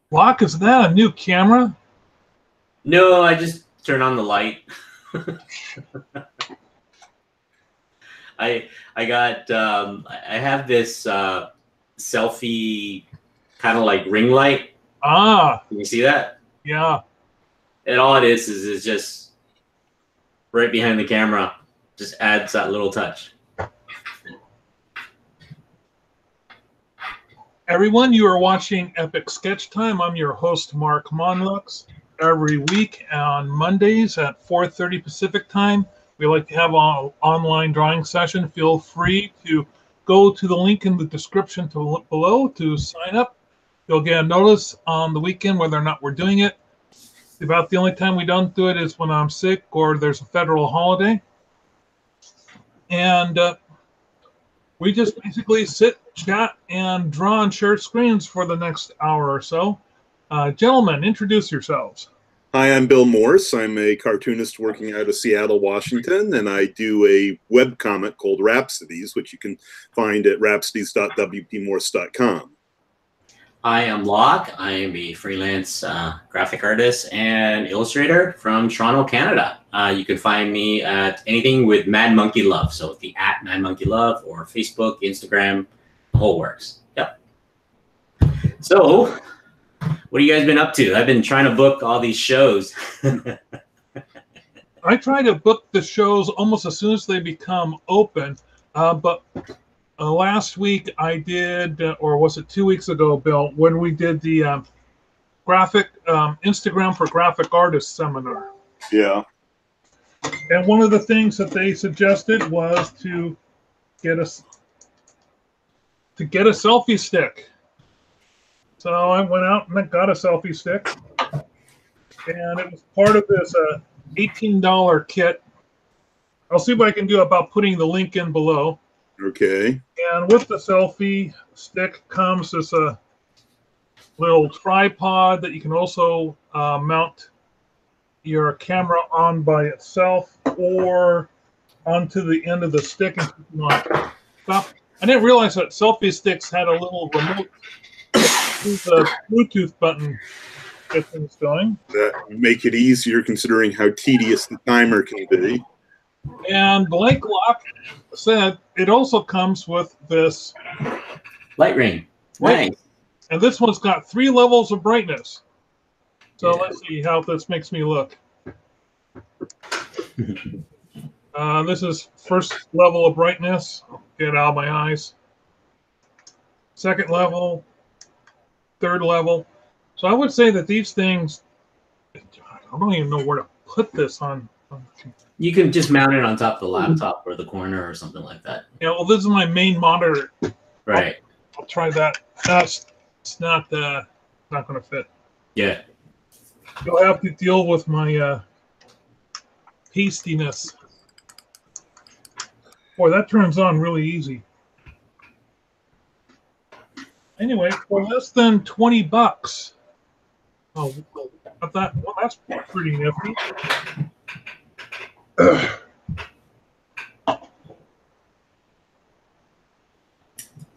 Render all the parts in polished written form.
Locke, is that a new camera? No, I just turn on the light. I got I have this selfie kind of like ring light. Ah, Can you see that? yeah. And all it is just right behind the camera. Just adds that little touch. Everyone, you are watching Epic Sketch Time. I'm your host, Mark Monlux. Every week on Mondays at 4:30 Pacific Time, we like to have an online drawing session. Feel free to go to the link in the description below to sign up. You'll get a notice on the weekend whether or not we're doing it. About the only time we don't do it is when I'm sick or there's a federal holiday. And we just basically sit, chat, and draw and share screens for the next hour or so. Gentlemen, introduce yourselves. Hi, I'm Bill Morse. I'm a cartoonist working out of Seattle, Washington, and I do a webcomic called Rhapsodies, which you can find at rhapsodies.wpmorse.com. I am Locke. I am a freelance graphic artist and illustrator from Toronto, Canada. You can find me at anything with Mad Monkey Love. So the @ Mad Monkey Love or Facebook, Instagram, the whole works. Yep. So what have you guys been up to? I've been trying to book all these shows. I try to book the shows almost as soon as they become open, but last week I did, or was it 2 weeks ago, Bill, when we did the graphic Instagram for graphic artists seminar. Yeah. And one of the things that they suggested was to get a selfie stick. So I went out and I got a selfie stick, and it was part of this $18 kit. I'll see what I can do about putting the link in below. Okay. And with the selfie stick comes this little tripod that you can also mount your camera on by itself or onto the end of the stick and keep it on. Stop. I didn't realize that selfie sticks had a little remote. The Bluetooth button to get things going. That make it easier considering how tedious the timer can be. And like Locke said, it also comes with this Light ring. Nice. And this one's got 3 levels of brightness. So let's see how this makes me look. This is first level of brightness. Get it out of my eyes. Second level. Third level. So I would say that these things, I don't even know where to put this on. You can just mount it on top of the laptop or the corner or something like that. Yeah, well, this is my main monitor. Right. I'll try that. It's not going to fit. Yeah. You'll have to deal with my pastiness. Boy, that turns on really easy. Anyway, for less than $20. Oh, that's pretty nifty.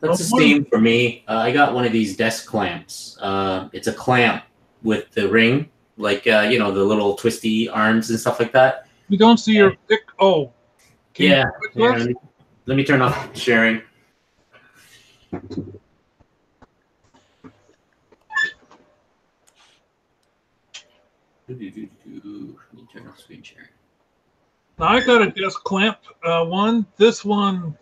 That's the same for me. I got one of these desk clamps. It's a clamp with the ring, like the little twisty arms and stuff like that. You don't see your thick. Oh. Yeah. Let me turn off sharing. Let me turn off screen sharing. Now I got a desk clamp one. This one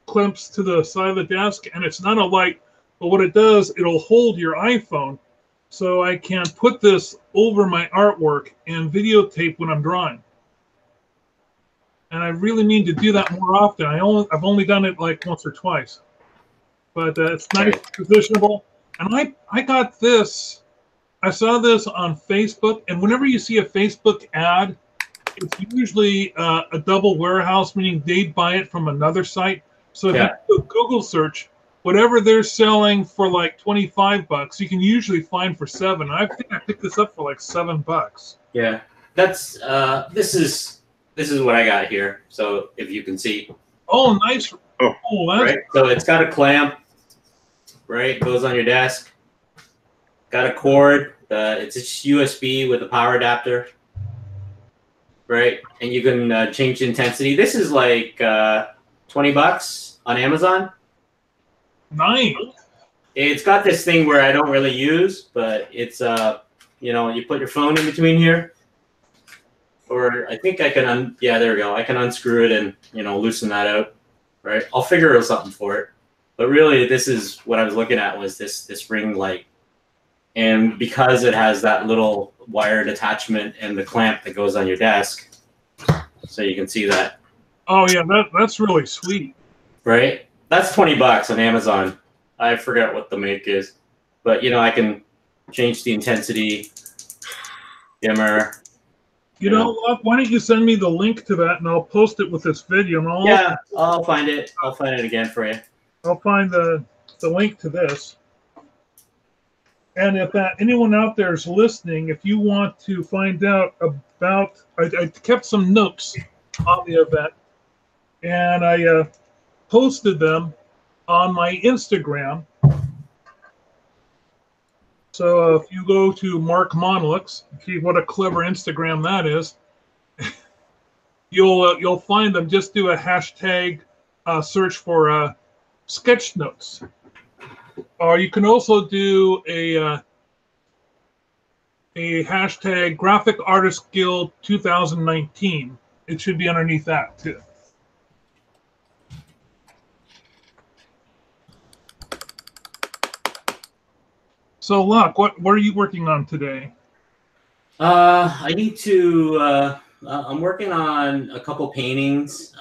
clamps to the side of the desk, and it's not a light, but what it does, it'll hold your iPhone, so I can put this over my artwork and videotape when I'm drawing. And I really need to do that more often. I've only done it like once or twice, but it's nice, positionable. And I got this. I saw this on Facebook, and whenever you see a Facebook ad, it's usually a double warehouse, meaning they buy it from another site. So if you do a Google search, whatever they're selling for like $25, you can usually find for $7. I think I picked this up for like $7. Yeah, that's this is what I got here. So if you can see. Oh, nice. Oh, that's right. So it's got a clamp. Right, goes on your desk. got a cord. It's just USB with a power adapter, right? And you can change the intensity. This is like $20 on Amazon. Nice. It's got this thing where I don't really use, but it's you know, you put your phone in between here, or I think I can yeah, there we go. I can unscrew it and, you know, loosen that out, right? I'll figure out something for it. But really, this is what I was looking at, was this ring light. And because it has that little wired attachment and the clamp that goes on your desk, so you can see that. Oh yeah, that's really sweet. Right? That's $20 on Amazon. I forget what the make is. But, you know, I can change the intensity, dimmer. You know what? Why don't you send me the link to that, and I'll post it with this video. And I'll find it. I'll find it again for you. I'll find the link to this. And if anyone out there is listening, if you want to find out about, I kept some notes on the event, and I posted them on my Instagram. So if you go to Mark Monlux, see what a clever Instagram that is, you'll find them. Just do a hashtag search for sketch notes. Or you can also do a hashtag Graphic Artist Guild 2019. It should be underneath that too. So, Locke, what are you working on today? I need to. I'm working on a couple paintings.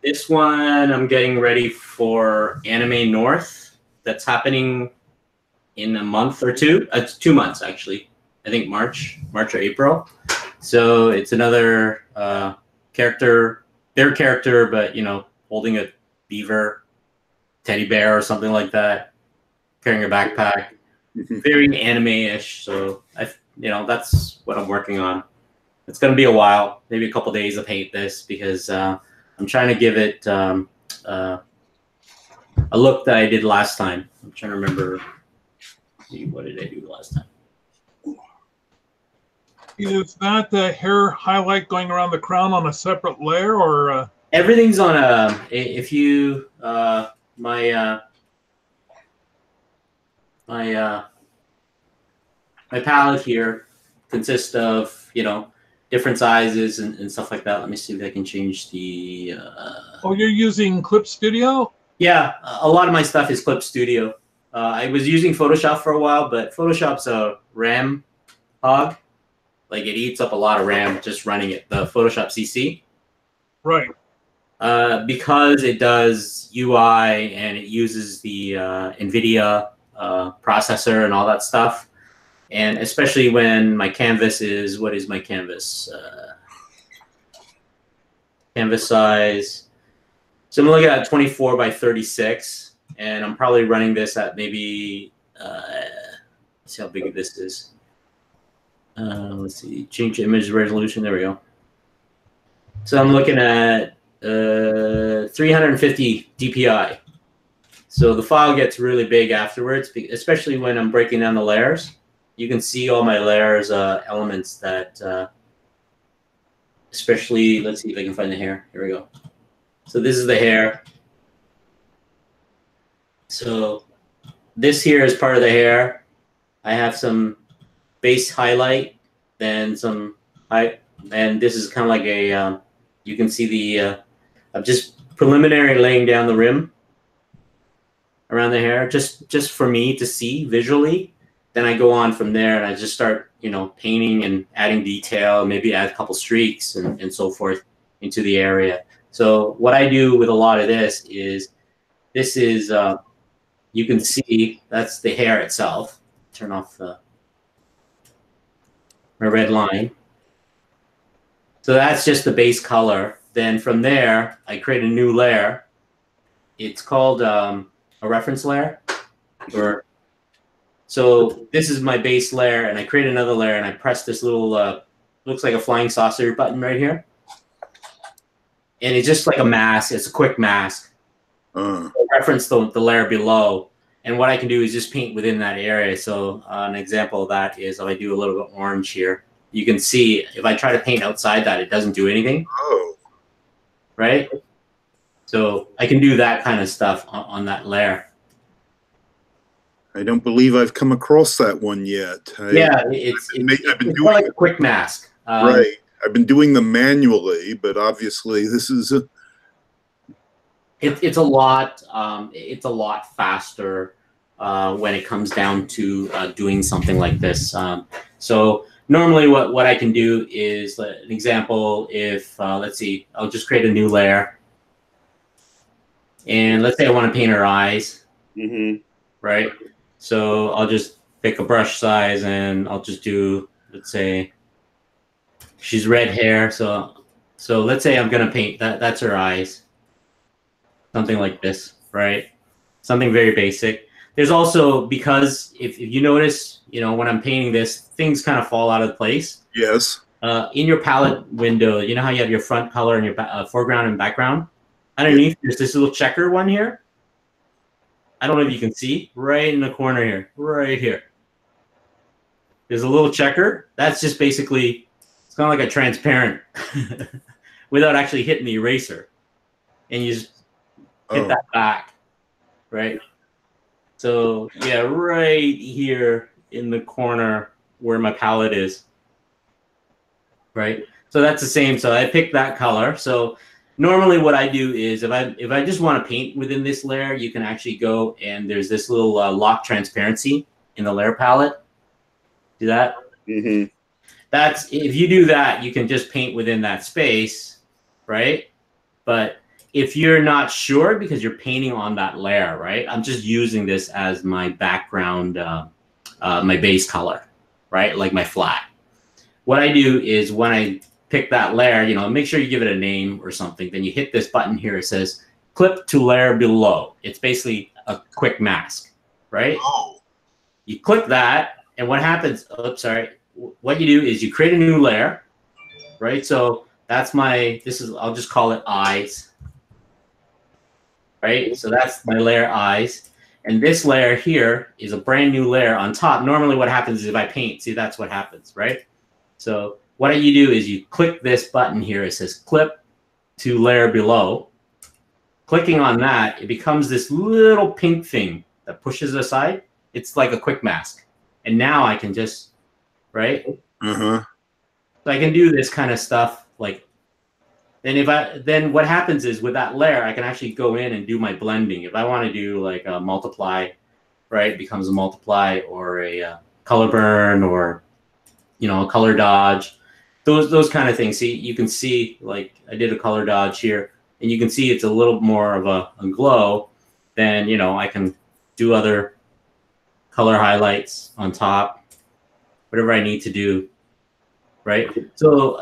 This one I'm getting ready for Anime North. That's happening in a month or two. It's 2 months actually. I think March or April. So it's another character, their character, but you know, holding a beaver, teddy bear, or something like that, carrying a backpack. Very anime-ish. So you know, that's what I'm working on. It's gonna be a while, maybe a couple days to paint this, because I'm trying to give it a look that I did last time. I'm trying to remember. What did I do last time? Is that the hair highlight going around the crown on a separate layer, or everything's on a? If you my palette here consists of, you know, different sizes and stuff like that. Let me see if I can change the. Oh, you're using Clip Studio? Yeah, a lot of my stuff is Clip Studio. I was using Photoshop for a while, but Photoshop's a RAM hog. Like, it eats up a lot of RAM just running it, the Photoshop CC. Right. Because it does UI and it uses the NVIDIA processor and all that stuff. And especially when my canvas is, what is my canvas? Canvas size. So I'm looking at 24 by 36. And I'm probably running this at maybe, let's see how big this is. Let's see, change image resolution. There we go. So I'm looking at 350 DPI. So the file gets really big afterwards, especially when I'm breaking down the layers. You can see all my layers, elements that, especially, let's see if I can find the hair. Here we go. So this is the hair. So this here is part of the hair. I have some base highlight, then some and this is kind of like a, you can see the, I'm just preliminary laying down the rim around the hair, just for me to see visually. Then I go on from there and I just start, you know, painting and adding detail, maybe add a couple streaks and so forth into the area. So what I do with a lot of this is, you can see that's the hair itself. Turn off my red line. So that's just the base color. Then from there, I create a new layer. It's called a reference layer. So this is my base layer, and I create another layer, and I press this little, looks like a flying saucer button right here. And it's just like a mask. It's a quick mask. Reference the layer below. And what I can do is just paint within that area. So an example of that is if I do a little bit orange here, you can see if I try to paint outside that, it doesn't do anything. Oh. Right? So I can do that kind of stuff on that layer. I don't believe I've come across that one yet. It's doing like a quick mask. Right. I've been doing them manually, but obviously this is it's a lot faster when it comes down to doing something like this. So normally what I can do is, an example, if let's see, I'll just create a new layer. And let's say I want to paint her eyes, right? So I'll just pick a brush size and I'll just do, let's say, she's red hair. So let's say I'm going to paint that's her eyes. Something like this, right? Something very basic. There's also, because if you notice, when I'm painting this, things kind of fall out of place. Yes. In your palette window, you know how you have your front color and your foreground and background? Underneath, there's this little checker one here. I don't know if you can see, right in the corner here, right here. There's a little checker. That's just basically, it's kind of like a transparent without actually hitting the eraser. And you just hit that back, right? So yeah, right here in the corner where my palette is, right? So that's the same. So I picked that color. So normally what I do is if I just want to paint within this layer, you can actually go and there's this little lock transparency in the layer palette. See that? That's, if you do that, you can just paint within that space, right? But if you're not sure because you're painting on that layer, right? I'm just using this as my background, my base color, right? Like my flat. What I do is when I pick that layer, make sure you give it a name or something. Then you hit this button here. It says clip to layer below. It's basically a quick mask, right? Oh. You click that, and what happens? Oops, sorry. What you do is you create a new layer, right? So that's I'll just call it eyes, right? So that's my layer eyes. And this layer here is a brand new layer on top. Normally what happens is if I paint, see, that's what happens, right? So what you do is you click this button here. It says clip to layer below. Clicking on that, it becomes this little pink thing that pushes aside. It's like a quick mask. And now I can just, right? So I can do this kind of stuff. Then what happens is with that layer, I can actually go in and do my blending. If I want to do like a multiply, right? It becomes a multiply or a color burn or, a color dodge. Those kind of things. See, you can see, like I did a color dodge here, and you can see it's a little more of a glow. Then, I can do other color highlights on top, whatever I need to do, right? So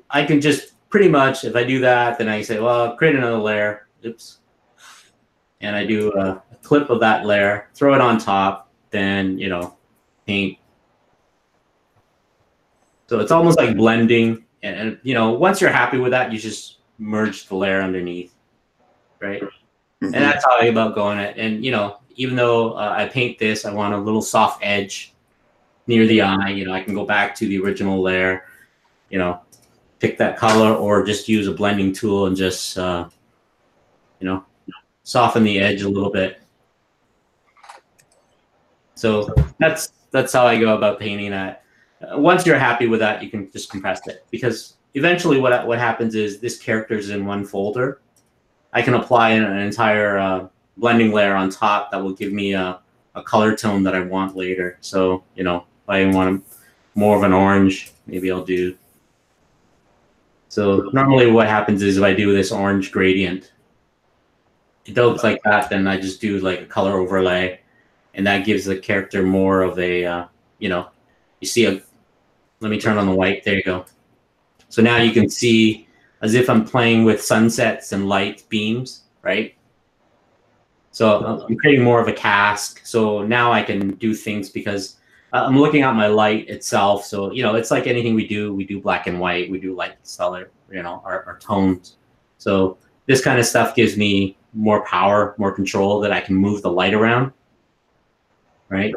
I can just pretty much, if I do that, then I say, well, create another layer. Oops. And I do a clip of that layer, throw it on top, then, paint. So it's almost like blending, and once you're happy with that, you just merge the layer underneath, right? And that's how I about going it. And even though I paint this, I want a little soft edge near the eye. I can go back to the original layer, pick that color, or just use a blending tool and just soften the edge a little bit. So that's how I go about painting that. Once you're happy with that, you can just compress it, because eventually what happens is this character is in one folder. I can apply an entire blending layer on top that will give me a color tone that I want later. So, if I want more of an orange, maybe I'll do. So normally what happens is if I do this orange gradient, it looks like that, then I just do like a color overlay, and that gives the character more of a, you see let me turn on the white. There you go. So now you can see as if I'm playing with sunsets and light beams, right? So I'm creating more of a cask. So now I can do things because I'm looking at my light itself. So, it's like anything we do black and white, we do light color, our tones. So this kind of stuff gives me more power, more control, that I can move the light around, right?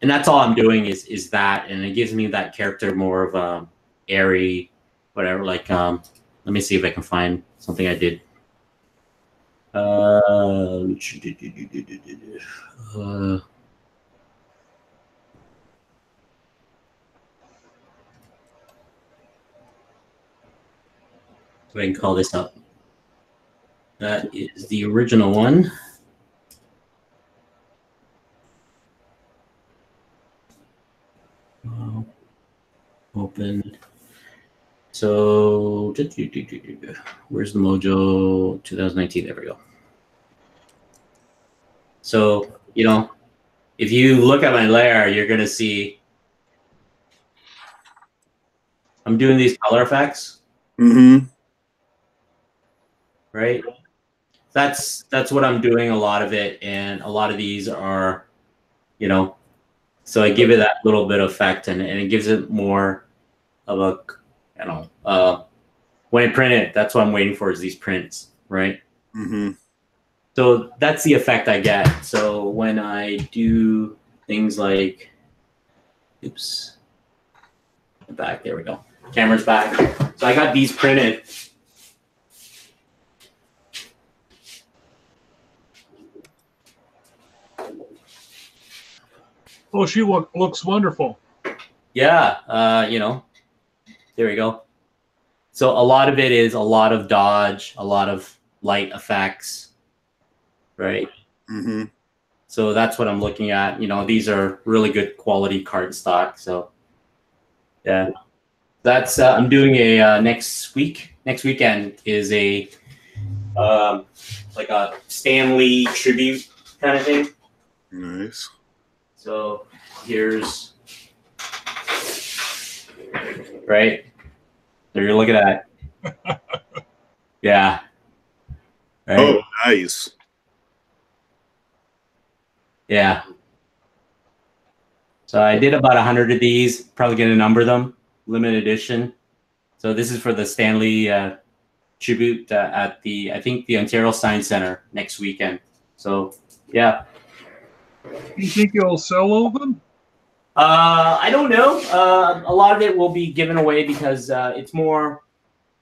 And that's all I'm doing is that, and it gives me that character more of a airy, whatever. Like, let me see if I can find something I did. So I can call this up. That is the original one. Open. So where's the Mojo 2019? There we go. So, you know, if you look at my layer, you're gonna see I'm doing these color effects. Mm-hmm. Right? That's what I'm doing, a lot of it, and a lot of these are, you know, so I give it that little bit of effect, and it gives it more of a, you know, when I print it, that's what I'm waiting for, is these prints, right? Mm-hmm. So that's the effect I get. So when I do things like, oops, back, there we go. Camera's back. So I got these printed. Oh, she looks wonderful. Yeah, you know, there we go. So a lot of it is a lot of dodge, a lot of light effects, right? Mm-hmm. So that's what I'm looking at. You know, these are really good quality cardstock. So yeah, that's I'm doing a next weekend is a like a Stanley tribute kind of thing. Nice. So here's right there. You're looking at that. Yeah. Right? Oh, nice. Yeah. So I did about 100 of these. Probably going to number them. Limited edition. So this is for the Stanley tribute at the, I think, the Ontario Science Center next weekend. So yeah. You think you'll sell all of them? I don't know. A lot of it will be given away because it's more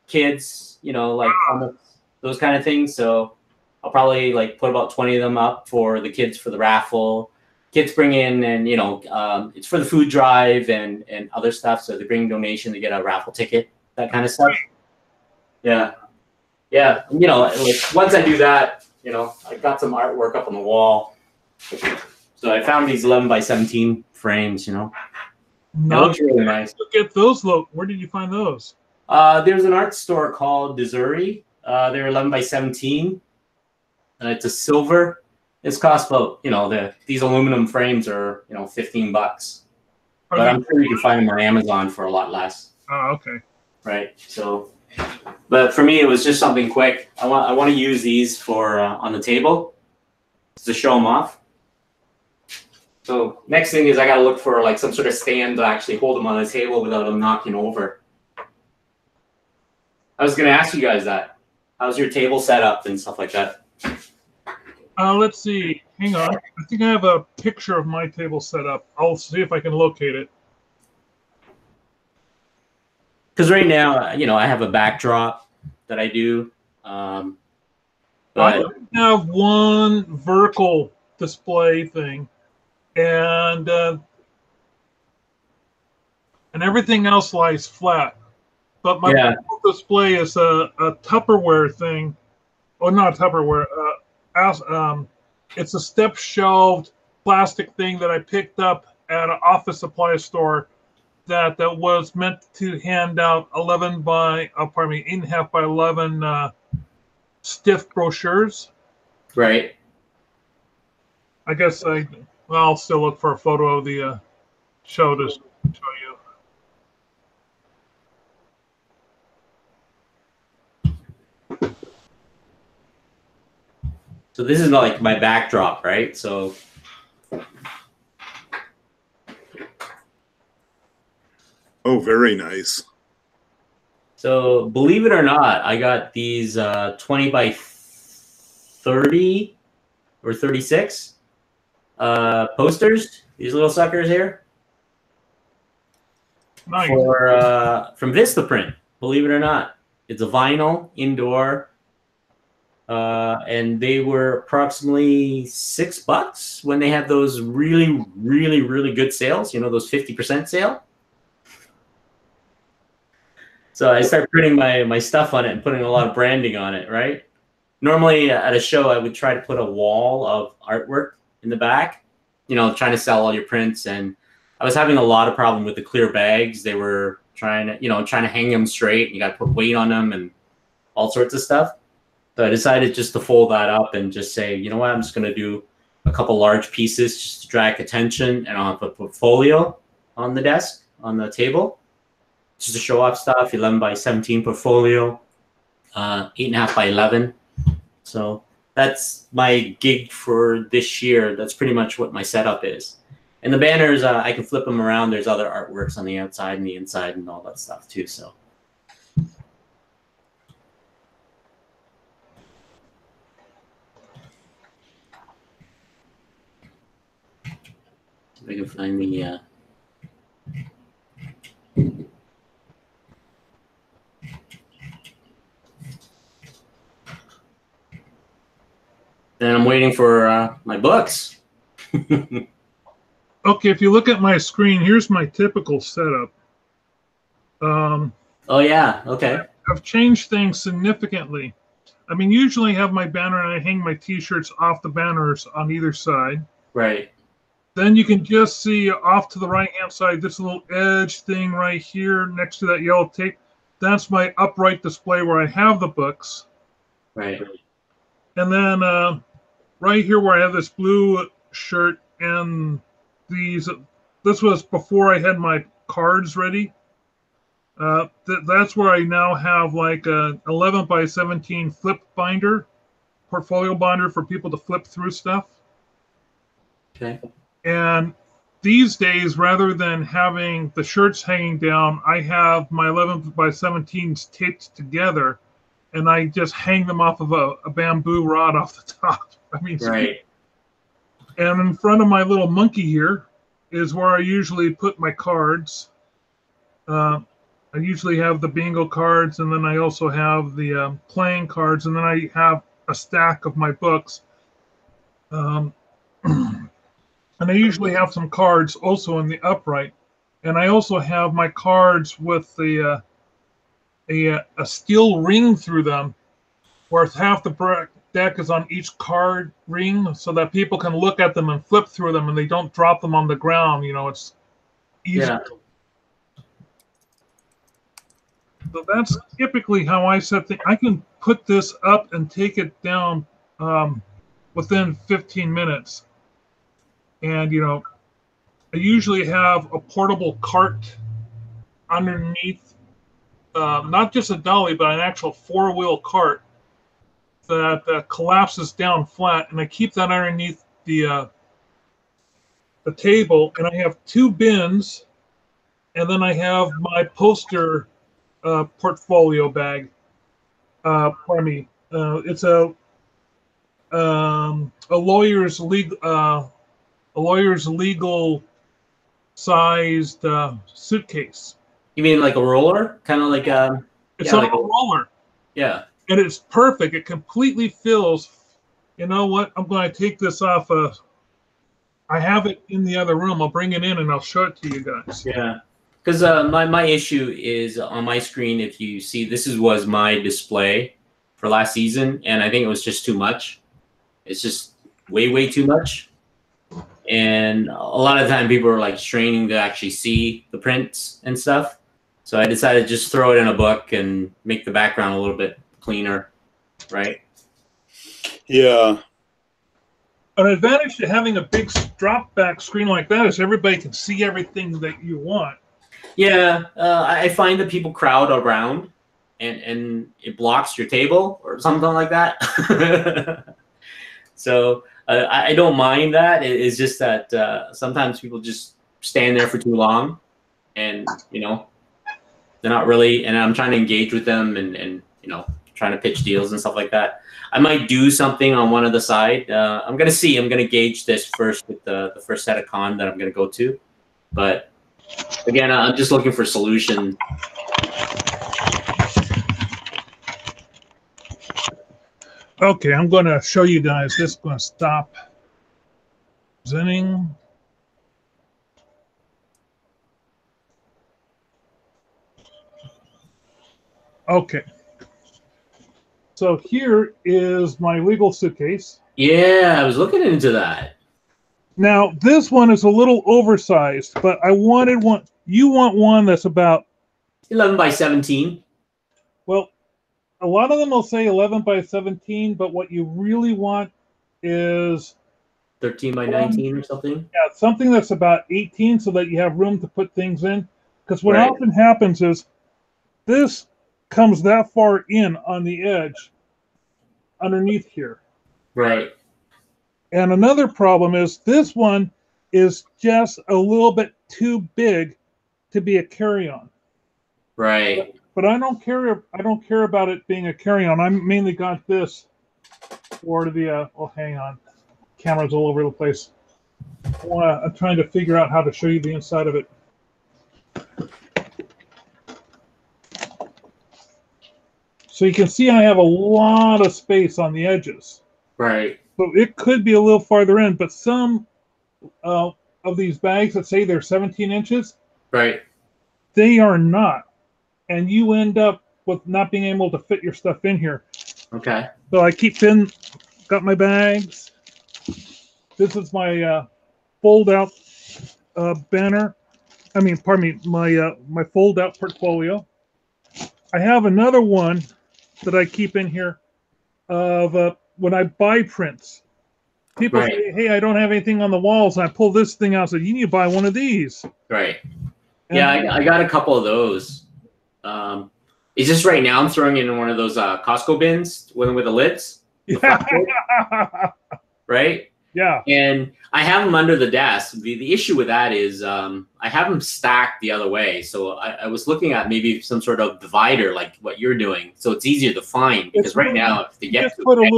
kids, you know, like those kind of things. So I'll probably like put about 20 of them up for the kids for the raffle. Kids bring in, and you know, it's for the food drive and other stuff. So they bring donation to get a raffle ticket, that kind of stuff. Yeah, yeah. You know, like once I do that, you know, I got some artwork up on the wall. So I found these 11 by 17 frames. You know, it looks really nice. Look at those. Look, where did you find those? There's an art store called Missouri. They're 11 by 17. It's a silver. It's cost about, you know, these aluminum frames are, you know, $15. But I'm sure you can find them on Amazon for a lot less. Oh, okay. Right. So, but for me, it was just something quick. I want to use these for on the table to show them off. So next thing is I got to look for like some sort of stand to actually hold them on the table without them knocking over. I was going to ask you guys that. How's your table set up and stuff like that? Let's see. Hang on. I think I have a picture of my table set up. I'll see if I can locate it. Because right now, you know, I have a backdrop that I do. But I have one vertical display thing, and everything else lies flat. But my vertical display is a Tupperware thing. Oh, not Tupperware. It's a step-shelved plastic thing that I picked up at an office supply store that was meant to hand out 8.5 by 11 stiff brochures. Right. I guess I'll still look for a photo of the show to show you. So this is like my backdrop, right? So oh, very nice. So believe it or not, I got these 20 by 30 or 36. posters. These little suckers here. Nice. From Vistaprint, believe it or not. It's a vinyl indoor. And they were approximately $6 when they had those really, really, really good sales. You know, those 50% sale. So I started printing my stuff on it and putting a lot of branding on it, right? Normally at a show, I would try to put a wall of artwork in the back, you know, trying to sell all your prints. And I was having a lot of problem with the clear bags. They were trying to hang them straight. You got to put weight on them and all sorts of stuff. So I decided just to fold that up and just say, you know what, I'm just going to do a couple large pieces just to drag attention, and I'll have a portfolio on the desk, on the table, just to show off stuff. 11 by 17 portfolio, 8.5 by 11. So that's my gig for this year. That's pretty much what my setup is. And the banners, I can flip them around. There's other artworks on the outside and the inside and all that stuff too. So. If I can find the then I'm waiting for my books. Okay, if you look at my screen, here's my typical setup. Oh yeah, okay. I've changed things significantly. I mean, usually I have my banner and I hang my t-shirts off the banners on either side. Right. Then you can just see off to the right-hand side, this little edge thing right here next to that yellow tape. That's my upright display where I have the books. Right. And then right here where I have this blue shirt and these, this was before I had my cards ready. That's where I now have like a 11 by 17 flip binder, portfolio binder for people to flip through stuff. Okay. And these days, rather than having the shirts hanging down, I have my 11 by 17s taped together, and I just hang them off of a bamboo rod off the top. I mean, right. And in front of my little monkey here is where I usually put my cards. I usually have the bingo cards, and then I also have the playing cards, and then I have a stack of my books. And I usually have some cards also in the upright. And I also have my cards with a steel ring through them, where half the deck is on each card ring, so that people can look at them and flip through them, and they don't drop them on the ground. You know, it's easier. Yeah. So that's typically how I set things. I can put this up and take it down within 15 minutes. And, you know, I usually have a portable cart underneath, not just a dolly, but an actual four-wheel cart that collapses down flat. And I keep that underneath the table. And I have two bins. And then I have my poster portfolio bag. Pardon me. It's a lawyer's legal sized suitcase. You mean like a roller? Kind of like it's like a roller. Yeah. And it's perfect. It completely fills. You know what? I'm going to take this off. I have it in the other room. I'll bring it in and I'll show it to you guys. Yeah. Because my issue is on my screen, if you see, this was my display for last season, and I think it was just too much. It's just way too much. And a lot of the time people are like straining to actually see the prints and stuff. So I decided to just throw it in a book and make the background a little bit cleaner, right? Yeah. An advantage to having a big drop back screen like that is everybody can see everything that you want. Yeah, I find that people crowd around and it blocks your table or something like that. So I don't mind that. It's just that sometimes people just stand there for too long, and you know, they're not really. And I'm trying to engage with them and you know, trying to pitch deals and stuff like that. I might do something on one of the side. I'm gonna see. I'm gonna gauge this first with the first set of con that I'm gonna go to. But again, I'm just looking for solution. Okay, I'm going to show you guys this. I'm going to stop presenting. Okay. So here is my legal suitcase. Yeah, I was looking into that. Now, this one is a little oversized, but I wanted one. You want one that's about 11 by 17. Well, a lot of them will say 11 by 17, but what you really want is 13 by 19 or something. Yeah, something that's about 18 so that you have room to put things in. Because what Right. often happens is this comes that far in on the edge underneath here. Right. And another problem is this one is just a little bit too big to be a carry-on. Right. But I don't care. I don't care about it being a carry-on. I mainly got this for the. Oh, hang on, cameras all over the place. I'm trying to figure out how to show you the inside of it. So you can see I have a lot of space on the edges. Right. So it could be a little farther in, but some of these bags that say they're 17 inches, Right. they are not. And you end up with not being able to fit your stuff in here. Okay. So I got my bags. This is my fold-out banner. I mean, pardon me, my fold-out portfolio. I have another one that I keep in here of when I buy prints. People Right. say, hey, I don't have anything on the walls. And I pull this thing out and say, you need to buy one of these. Right. And Yeah, I got a couple of those. It's just right now I'm throwing in one of those Costco bins with the lids. The flap lid, right? Yeah. And I have them under the desk. The issue with that is I have them stacked the other way. So I was looking at maybe some sort of divider like what you're doing, so it's easier to find. Because right now, if to get Just to put it,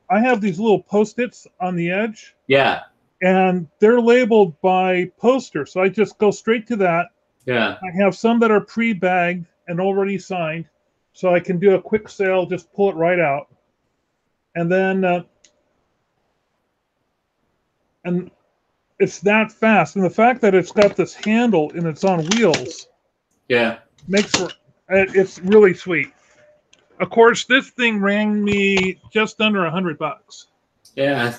I have these little Post-its on the edge. yeah, And they're labeled by poster. So I just go straight to that. yeah, I have some that are pre-bagged and already signed. So I can do a quick sale, just pull it right out. And then, and it's that fast. And the fact that it's got this handle and it's on wheels yeah. makes it's really sweet. Of course, this thing ran me just under $100. Yeah,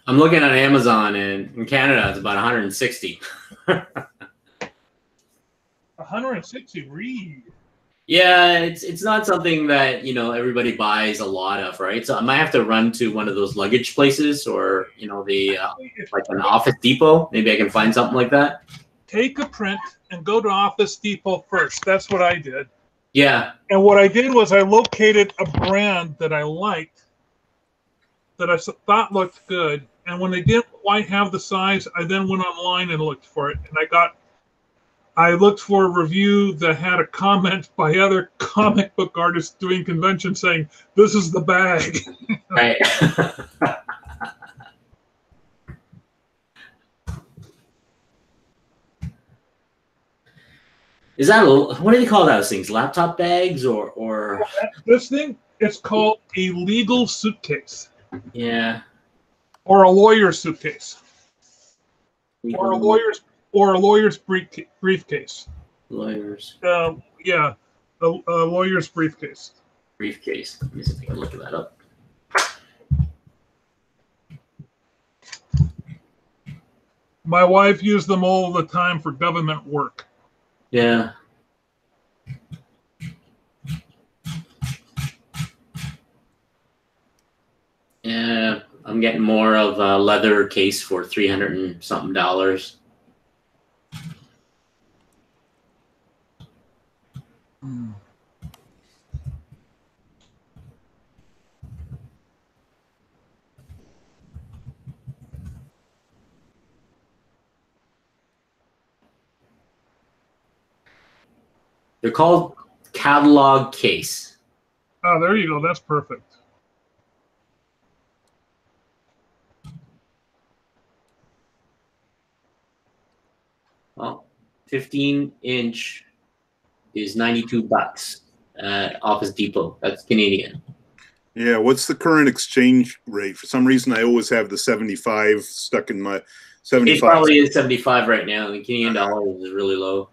I'm looking at Amazon, and in Canada it's about 160. 160 read. Yeah, it's not something that everybody buys a lot of, right? So I might have to run to one of those luggage places, or the like an Office Depot. Maybe I can find something like that. Take a print and go to Office Depot first. That's what I did. Yeah. And what I did was I located a brand that I liked, that I thought looked good. And when they didn't quite have the size, I then went online and looked for it. And I looked for a review that had a comment by other comic book artists doing conventions saying, this is the bag. Right. Is that what do you call those things? Laptop bags or? This thing, it's called a legal suitcase. Yeah. Or a lawyer's suitcase. Legal. Or a lawyer's briefcase. Lawyers. Yeah, a lawyer's briefcase. Briefcase. Let me see if I can look that up. My wife used them all the time for government work. Yeah. Yeah, I'm getting more of a leather case for $300 and something. They're called catalog case. Oh, there you go. That's perfect. Well, 15-inch is $92 at Office Depot. That's Canadian. Yeah, what's the current exchange rate? For some reason, I always have the 75 stuck in my 75. It probably is 75 right now. The Canadian dollar is really low.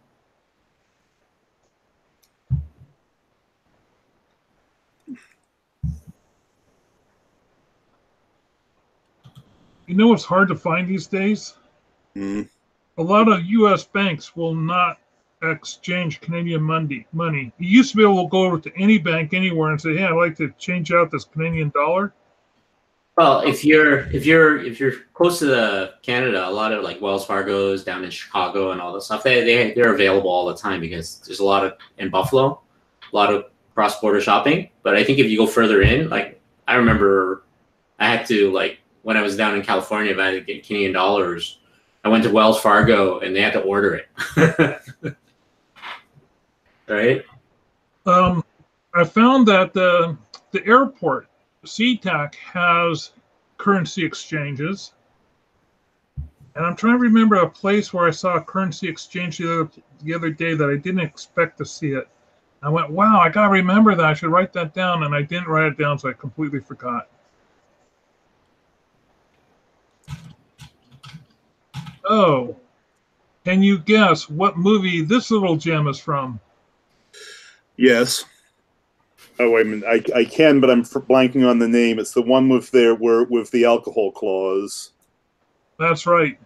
You know what's hard to find these days? Mm. A lot of U.S. banks will not exchange Canadian money. You used to be able to go over to any bank anywhere and say, "Hey, I'd like to change out this Canadian dollar." Well, if you're close to Canada, a lot of like Wells Fargo's down in Chicago and all that stuff, they're available all the time because there's a lot of in Buffalo, a lot of cross-border shopping. But I think if you go further in, like I remember, I had to like when I was down in California, if I had to get Canadian dollars, I went to Wells Fargo and they had to order it. Right? I found that the airport SeaTac has currency exchanges, and I'm trying to remember a place where I saw a currency exchange the other day that I didn't expect to see it. I went, wow, I gotta remember that. I should write that down, and I didn't write it down, so I completely forgot. Oh, can you guess what movie this little gem is from? Yes. Oh, wait a minute. I can, but I'm blanking on the name. It's the one with the alcohol clause. That's right.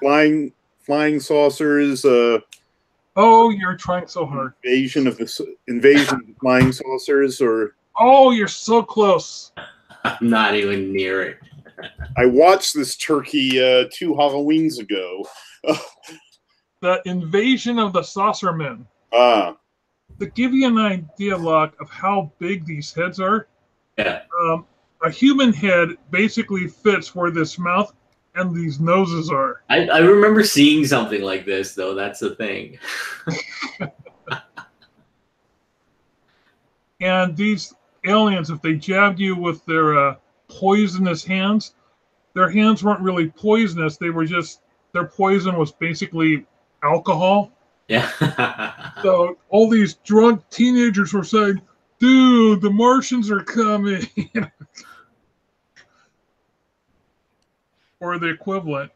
Flying saucers. Oh, you're trying so hard. Invasion of flying saucers, or. Oh, you're so close. I'm not even near it. I watched this turkey 2 Halloweens ago. The Invasion of the Saucermen. Ah. To give you an idea, Locke, of how big these heads are, yeah. A human head basically fits where this mouth and these noses are. I remember seeing something like this, though. That's the thing. And these aliens, if they jabbed you with their poisonous hands, their hands weren't really poisonous. They were just, their poison was basically alcohol. Yeah. So all these drunk teenagers were saying, dude, the Martians are coming. Or the equivalent.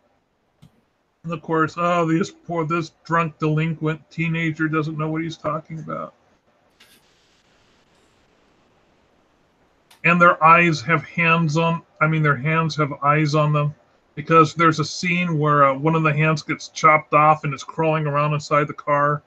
And of course, oh, this drunk delinquent teenager doesn't know what he's talking about. And their eyes have their hands have eyes on them. Because there's a scene where one of the hands gets chopped off and it's crawling around inside the car.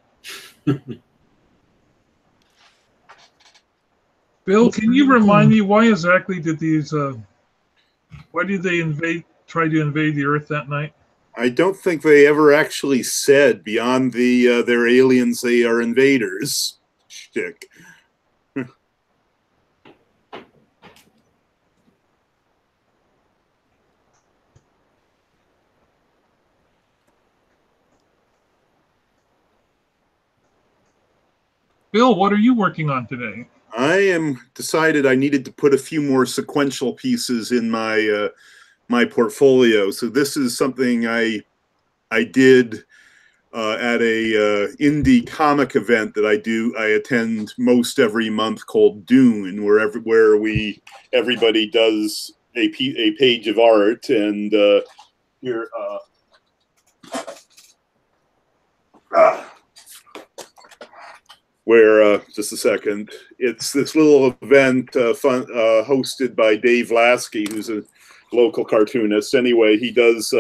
Bill, can you remind me why exactly did these? Why did they try to invade the Earth that night? I don't think they ever actually said beyond the they're aliens, they are invaders shtick. Bill, what are you working on today? I decided I needed to put a few more sequential pieces in my my portfolio. So this is something I did at a indie comic event that I attend most every month called Dune, where everybody does a page of art, and here. Where just a second, it's this little event hosted by Dave Lasky, who's a local cartoonist. Anyway, he does.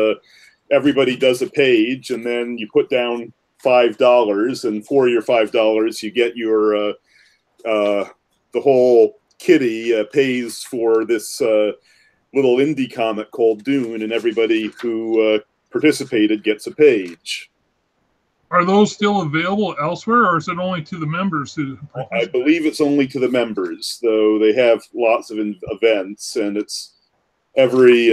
Everybody does a page, and then you put down $5, and for your $5, you get your the whole kitty pays for this little indie comic called Dune, and everybody who participated gets a page. Are those still available elsewhere, or is it only to the members? I believe it's only to the members, though they have lots of events, and it's every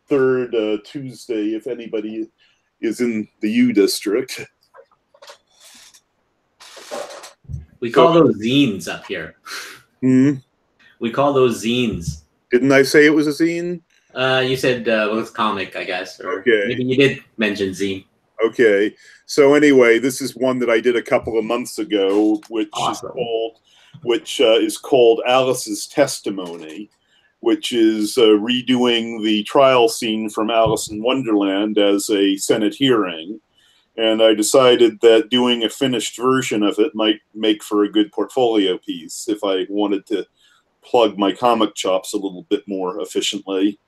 third Tuesday if anybody is in the U district. We call those zines up here. Hmm? We call those zines. Didn't I say it was a zine? You said well, it's comic, I guess. Or Okay. maybe you did mention zine. Okay. So anyway, this is one that I did a couple of months ago, which Awesome. is called Alice's Testimony, which is redoing the trial scene from Alice in Wonderland as a Senate hearing. And I decided that doing a finished version of it might make for a good portfolio piece if I wanted to plug my comic chops a little bit more efficiently.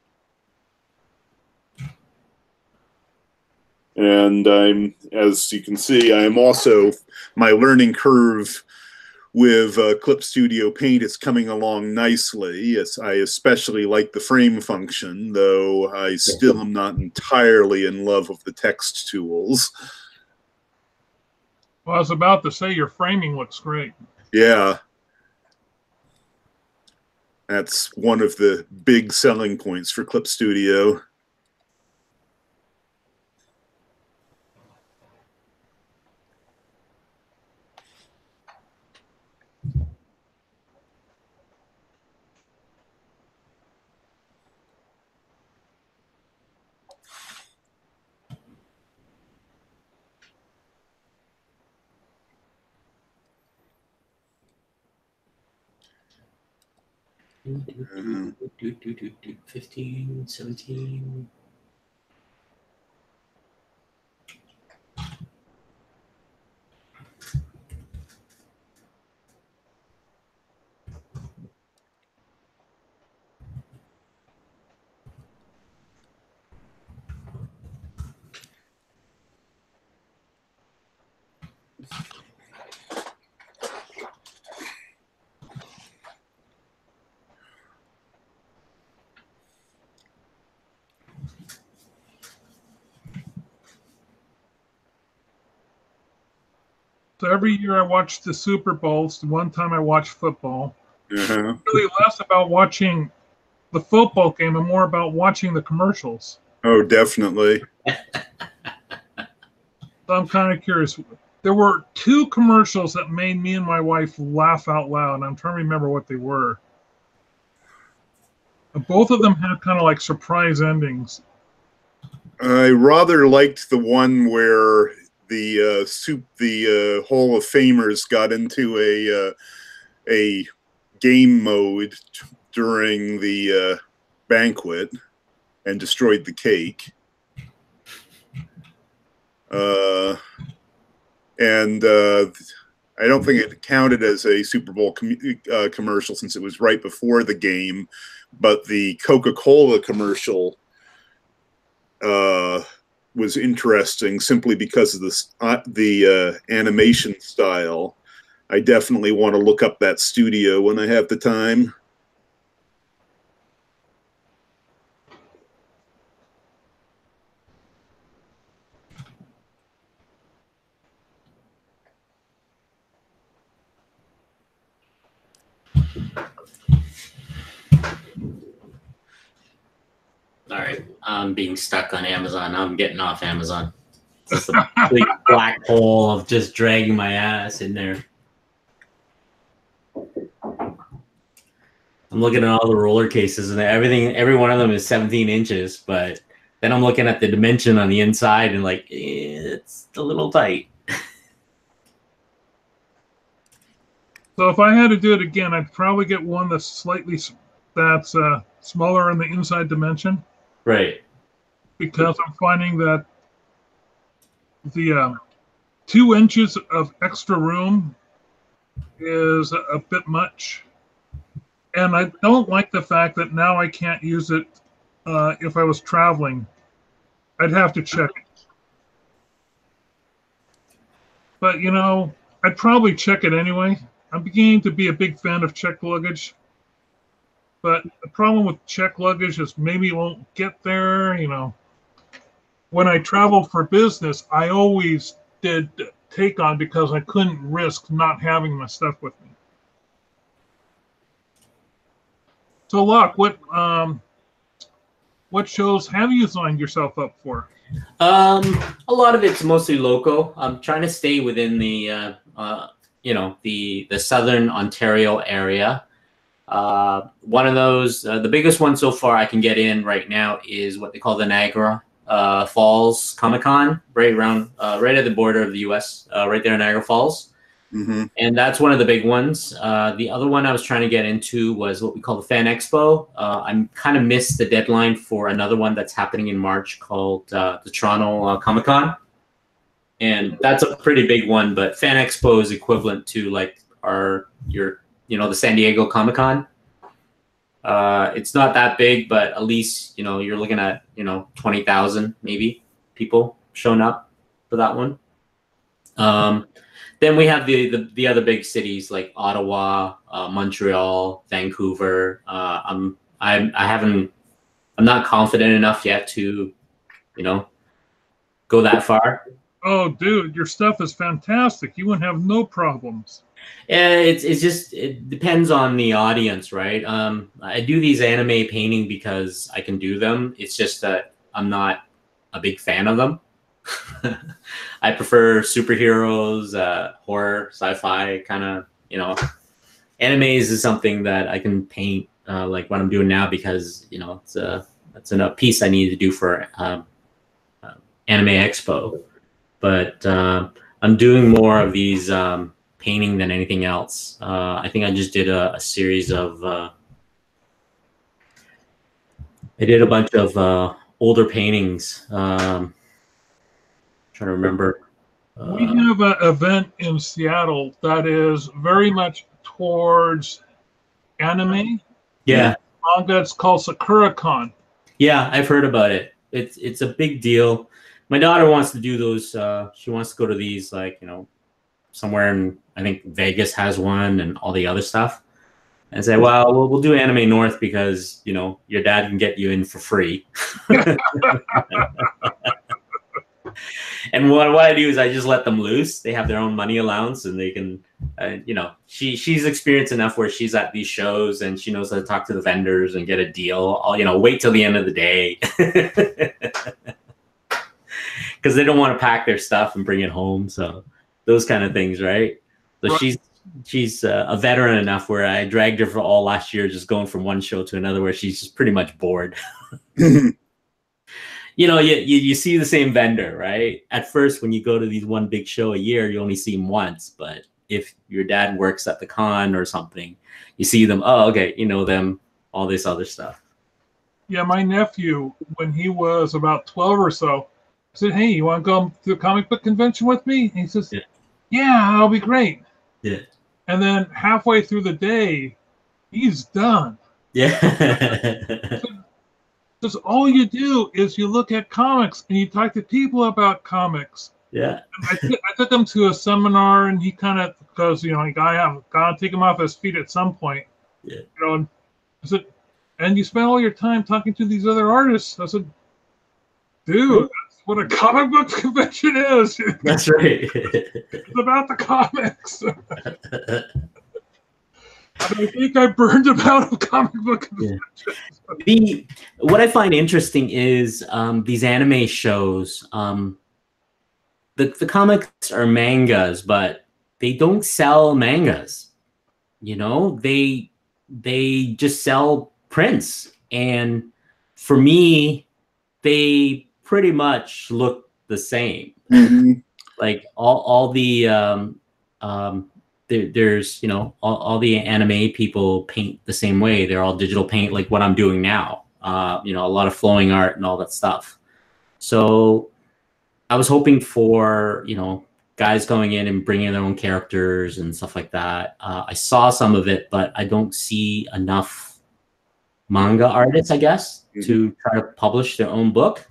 And as you can see, my learning curve with Clip Studio Paint is coming along nicely. Yes, I especially like the frame function, though I still am not entirely in love with the text tools. Well, I was about to say your framing looks great. Yeah. That's one of the big selling points for Clip Studio. Mm-hmm. 15, 17. So every year I watch the Super Bowls. The one time I watch football. Uh-huh. Really less about watching the football game and more about watching the commercials. Oh, definitely. So I'm kind of curious. There were two commercials that made me and my wife laugh out loud. I'm trying to remember what they were. Both of them had kind of like surprise endings. I rather liked the one where the Hall of Famers got into a game mode during the banquet and destroyed the cake. And I don't think it counted as a Super Bowl commercial since it was right before the game, but the Coca-Cola commercial was interesting simply because of the animation style. I definitely want to look up that studio when I have the time. All right, I'm being stuck on Amazon. I'm getting off Amazon. It's a big black hole of just dragging my ass in there. I'm looking at all the roller cases and every one of them is 17 inches, but then I'm looking at the dimension on the inside and like, it's a little tight. So if I had to do it again, I'd probably get one that's smaller in the inside dimension. Right. Because I'm finding that the 2 inches of extra room is a bit much. And I don't like the fact that now I can't use it if I was traveling. I'd have to check it. But, you know, I'd probably check it anyway. I'm beginning to be a big fan of checked luggage. But the problem with checked luggage is maybe it won't get there, you know. When I travel for business, I always did take on because I couldn't risk not having my stuff with me. So, Locke, what shows have you signed yourself up for? A lot of it's mostly local. I'm trying to stay within the you know, the Southern Ontario area. One of those, the biggest one so far I can get in right now is what they call the Niagara Falls Comic-Con, right around, right at the border of the U.S., right there in Niagara Falls. Mm-hmm. And that's one of the big ones. The other one I was trying to get into was what we call the Fan Expo. I kind of missed the deadline for another one that's happening in March called the Toronto Comic-Con. And that's a pretty big one, but Fan Expo is equivalent to like the San Diego Comic-Con. It's not that big, but at least, you're looking at, 20,000 maybe people showing up for that one. Then we have the other big cities like Ottawa, Montreal, Vancouver. I'm not confident enough yet to, go that far. Oh, dude, your stuff is fantastic. You wouldn't have no problems. It depends on the audience, right? I do these anime painting because I can do them. It's just that I'm not a big fan of them. I prefer superheroes, horror, sci-fi kind of, animes is something that I can paint like what I'm doing now because, it's a piece I need to do for Anime Expo. But I'm doing more of these painting than anything else. I think I just did a series of I did a bunch of older paintings. Trying to remember. We have an event in Seattle that is very much towards anime. Yeah. Manga. It's called SakuraCon. Yeah, I've heard about it. It's a big deal. My daughter wants to do those. She wants to go to these, like, somewhere in, I think Vegas has one and all the other stuff. And say, well, we'll do Anime North because, your dad can get you in for free. And what I do is I just let them loose. They have their own money allowance and they can, she's experienced enough where she's at these shows and she knows how to talk to the vendors and get a deal. I'll, wait till the end of the day. Because they don't want to pack their stuff and bring it home. So those kind of things, right? So she's a veteran enough where I dragged her for all last year, just going from one show to another where she's just pretty much bored. You see the same vendor, right? At first, when you go to these one big show a year, you only see them once. But if your dad works at the con or something, you see them, oh, okay, you know them, all this other stuff. Yeah, my nephew, when he was about 12 or so, said, hey, you want to go to a comic book convention with me? And he says, yeah, that'll be great. Yeah. And then halfway through the day, he's done. Yeah. Because all you do is you look at comics and you talk to people about comics. Yeah. I took him to a seminar and he kind of, because, I got to take him off his feet at some point. Yeah. And I said, and you spend all your time talking to these other artists. I said, dude, that's what a comic book convention is. That's right. It's about the comics. I think I burned him out of comic book conventions. Yeah. What I find interesting is these anime shows. The comics are mangas, but they don't sell mangas. They just sell prints, and for me, they pretty much look the same. Mm-hmm. Like all the there's all the anime people paint the same way. They're all digital paint, like what I'm doing now. A lot of flowing art and all that stuff. So I was hoping for guys going in and bringing their own characters and stuff like that. I saw some of it, but I don't see enough manga artists, I guess, to try to publish their own book.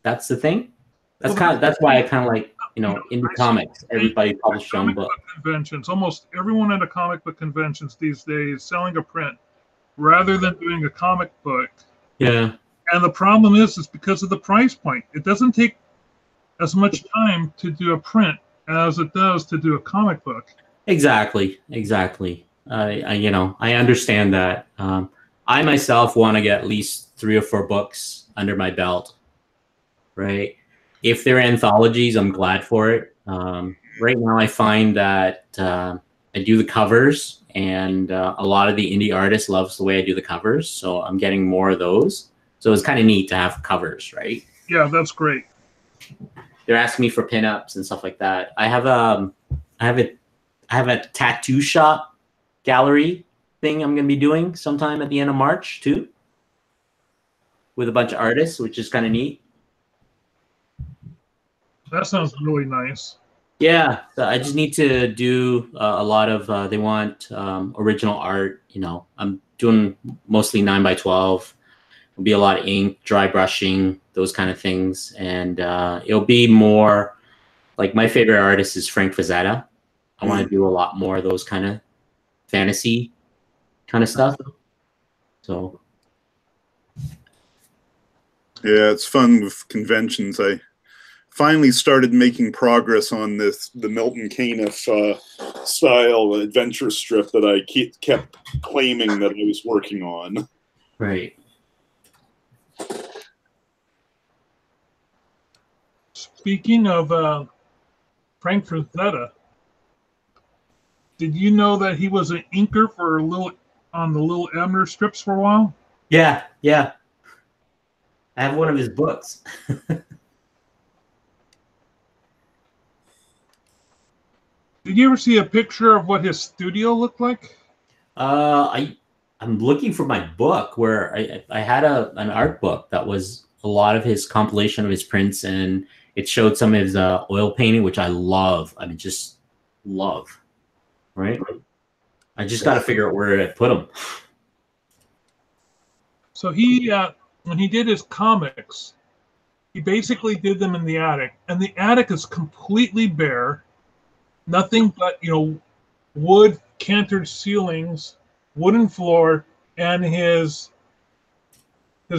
That's the thing. That's why I kind of like, indie comics, everybody publishes their own book. Conventions. Almost everyone at a comic book conventions these days selling a print rather than doing a comic book. Yeah. And the problem is because of the price point. It doesn't take as much time to do a print as it does to do a comic book. Exactly. I understand that. I myself want to get at least 3 or 4 books under my belt, right? If they're anthologies, I'm glad for it. right now I find that I do the covers, and a lot of the indie artists loves the way I do the covers, so I'm getting more of those. So it's kind of neat to have covers, right? Yeah, that's great. They're asking me for pinups and stuff like that. I have a tattoo shop gallery thing I'm going to be doing sometime at the end of March too, with a bunch of artists, which is kind of neat. That sounds really nice. Yeah, so I just need to do a lot of. They want original art. You know, I'm doing mostly 9x12. It'll be a lot of ink, dry brushing, those kind of things, and it'll be more like my favorite artist is Frank Frazetta. I want to do a lot more of those kind of fantasy kind of stuff. So yeah, it's fun with conventions. I finally started making progress on the Milton Caniff style adventure strip that I kept claiming that I was working on. Right. Speaking of Frank Frazetta, did you know that he was an inker for on the Little Abner strips for a while? Yeah, yeah. I have one of his books. Did you ever see a picture of what his studio looked like? I'm looking for my book where I had an art book that was a lot of his compilation of his prints, and it showed some of his oil painting, which I love. I mean, just love. Right? I just got to figure out where to put them. So he, when he did his comics, he basically did them in the attic, and the attic is completely bare. Nothing but, wood cantered ceilings, wooden floor, and his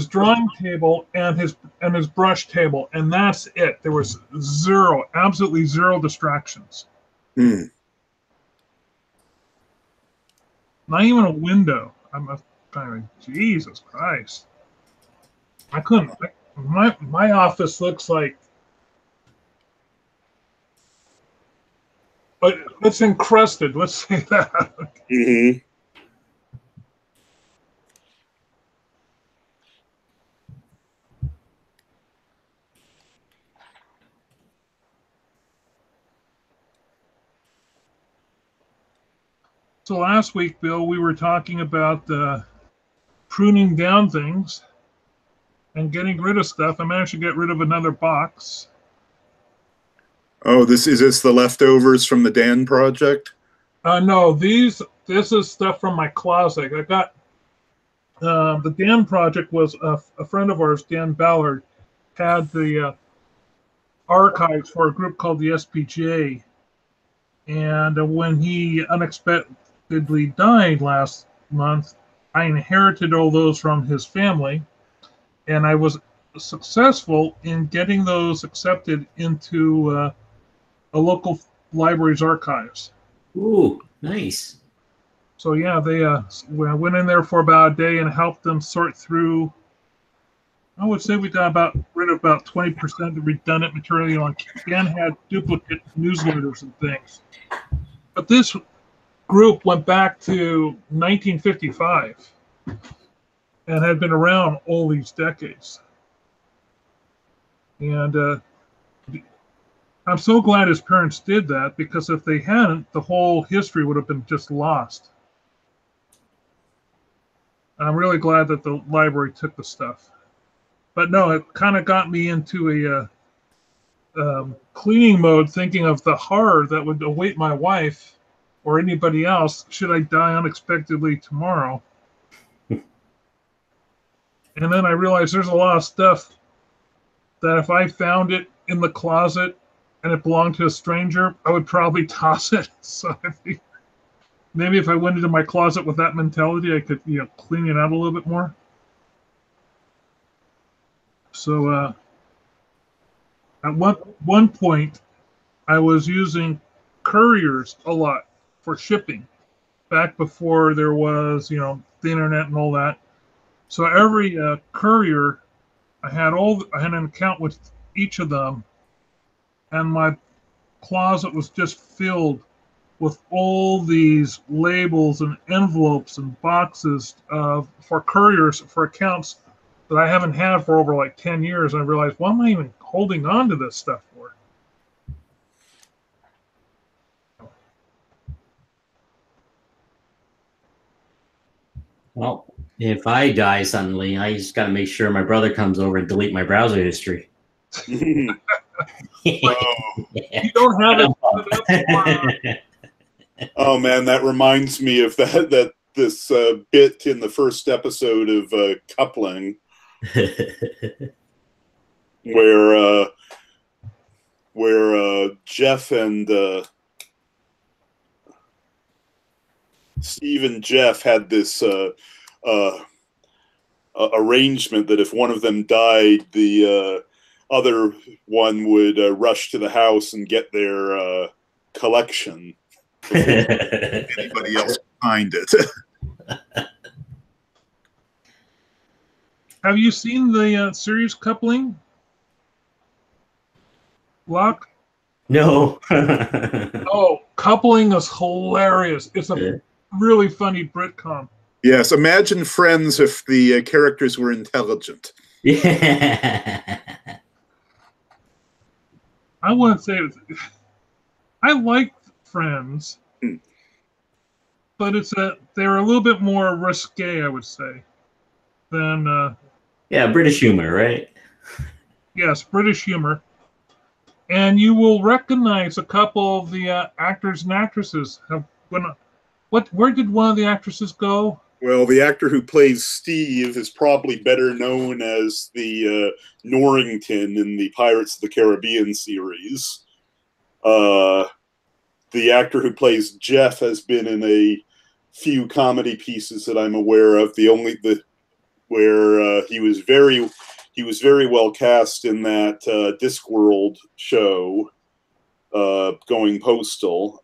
drawing table and his brush table, and that's it. There was absolutely zero distractions. Mm. Not even a window. Jesus Christ! I couldn't. My office looks like. But it's encrusted. Let's say that. Mm-hmm. So last week, Bill, we were talking about pruning down things and getting rid of stuff. I managed to get rid of another box. Oh, is this the leftovers from the Dan project? No, this is stuff from my closet. I got the Dan project was a friend of ours, Dan Ballard, had the archives for a group called the SPJ, and when he unexpectedly died last month, I inherited all those from his family, and I was successful in getting those accepted into a local library's archives. Ooh, nice. So yeah, I went in there for about a day and helped them sort through. I would say we got rid of about 20% of redundant material. And Dan had duplicate newsletters and things. But this group went back to 1955 and had been around all these decades. And I'm so glad his parents did that, because if they hadn't, the whole history would have been just lost. I'm really glad that the library took the stuff. But no, it kind of got me into a cleaning mode, thinking of the horror that would await my wife or anybody else should I die unexpectedly tomorrow. And then I realized there's a lot of stuff that if I found it in the closet and it belonged to a stranger, I would probably toss it. So maybe if I went into my closet with that mentality, I could clean it out a little bit more. So at one point, I was using couriers a lot for shipping, back before there was the internet and all that. So every courier, I had an account with each of them, and my closet was just filled with all these labels and envelopes and boxes for couriers for accounts that I haven't had for over like 10 years. I realized, why am I even holding on to this stuff for? Well, if I die suddenly, I just got to make sure my brother comes over and delete my browser history. You don't have it set up for, Oh man, that reminds me of this bit in the first episode of Coupling, where Jeff and Steve and Jeff had this arrangement that if one of them died, the other one would rush to the house and get their collection before anybody else could find it. Have you seen the series Coupling? Locke? No. Oh, Coupling is hilarious. It's a really funny Britcom. Yes, imagine Friends if the characters were intelligent. Yeah. I wouldn't say it was, I liked Friends, but they're a little bit more risque, I would say, than Yeah, British humor, right? yes, British humor. And you will recognize a couple of the actors and actresses. Where did one of the actresses go? Well, the actor who plays Steve is probably better known as the Norrington in the Pirates of the Caribbean series. The actor who plays Jeff has been in a few comedy pieces that I'm aware of. Where he was very well cast in that Discworld show, Going Postal.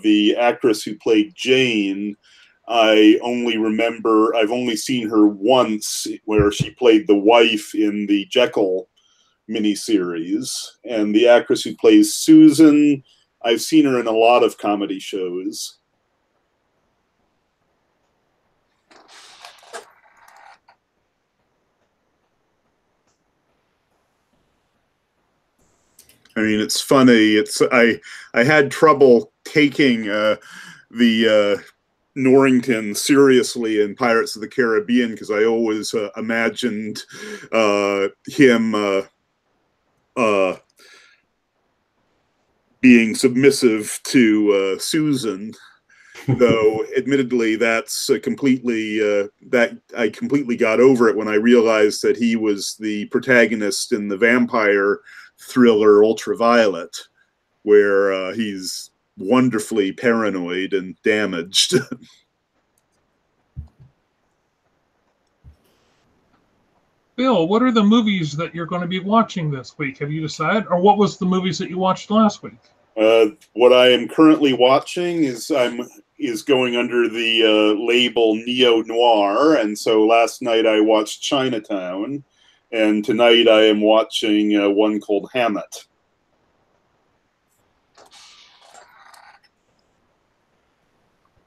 The actress who played Jane, I've only seen her once, where she played the wife in the Jekyll miniseries. And the actress who plays Susan, I've seen her in a lot of comedy shows. I mean, it's funny. I had trouble taking the Norrington seriously in Pirates of the Caribbean because I always imagined him being submissive to Susan. Though, admittedly, that's completely that I completely got over it when I realized that he was the protagonist in the vampire thriller Ultraviolet, where he's wonderfully paranoid and damaged. Bill, what are the movies that you're going to be watching this week? Have you decided? Or what was the movies that you watched last week? What I am currently watching is going under the label neo-noir, and so last night I watched Chinatown, and tonight I am watching one called Hammett.